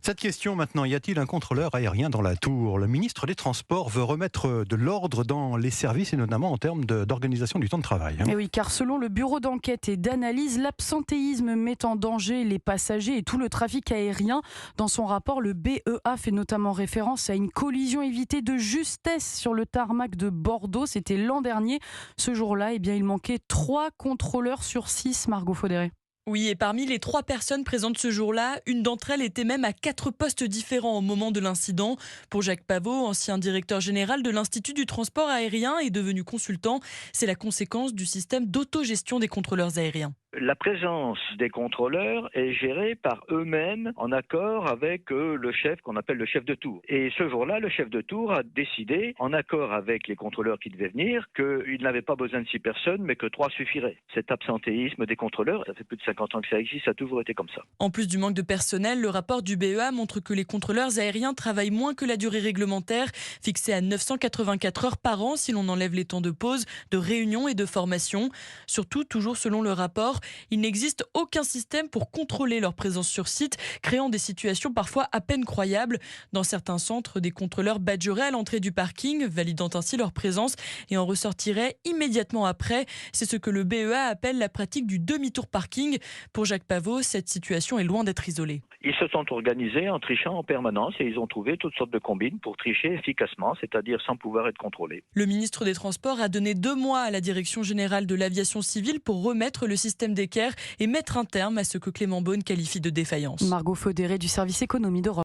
Cette question maintenant, y a-t-il un contrôleur aérien dans la tour? Le ministre des Transports veut remettre de l'ordre dans les services et notamment en termes d'organisation du temps de travail. Et oui, car selon le bureau d'enquête et d'analyse, l'absentéisme met en danger les passagers et tout le trafic aérien. Dans son rapport, le BEA fait notamment référence à une collision évitée de justesse sur le tarmac de Bordeaux. C'était l'an dernier. Ce jour-là, il manquait 3 contrôleurs sur 6, Margot Faudéré. Oui, et parmi les 3 personnes présentes ce jour-là, une d'entre elles était même à 4 postes différents au moment de l'incident. Pour Jacques Pavot, ancien directeur général de l'Institut du transport aérien et devenu consultant, c'est la conséquence du système d'autogestion des contrôleurs aériens. La présence des contrôleurs est gérée par eux-mêmes en accord avec le chef qu'on appelle le chef de tour. Et ce jour-là, le chef de tour a décidé, en accord avec les contrôleurs qui devaient venir, qu'il n'avait pas besoin de 6 personnes, mais que 3 suffirait. Cet absentéisme des contrôleurs, ça fait plus de 50 ans que ça existe, ça a toujours été comme ça. En plus du manque de personnel, le rapport du BEA montre que les contrôleurs aériens travaillent moins que la durée réglementaire, fixée à 984 heures par an si l'on enlève les temps de pause, de réunion et de formation. Surtout, toujours selon le rapport, il n'existe aucun système pour contrôler leur présence sur site, créant des situations parfois à peine croyables. Dans certains centres, des contrôleurs badgeraient à l'entrée du parking, validant ainsi leur présence et en ressortiraient immédiatement après. C'est ce que le BEA appelle la pratique du demi-tour parking. Pour Jacques Pavot, cette situation est loin d'être isolée. Ils se sont organisés en trichant en permanence et ils ont trouvé toutes sortes de combines pour tricher efficacement, c'est-à-dire sans pouvoir être contrôlés. Le ministre des Transports a donné 2 mois à la Direction générale de l'aviation civile pour remettre le système d'équerre et mettre un terme à ce que Clément Beaune qualifie de défaillance. Margot Faudéré du service économie d'Europe.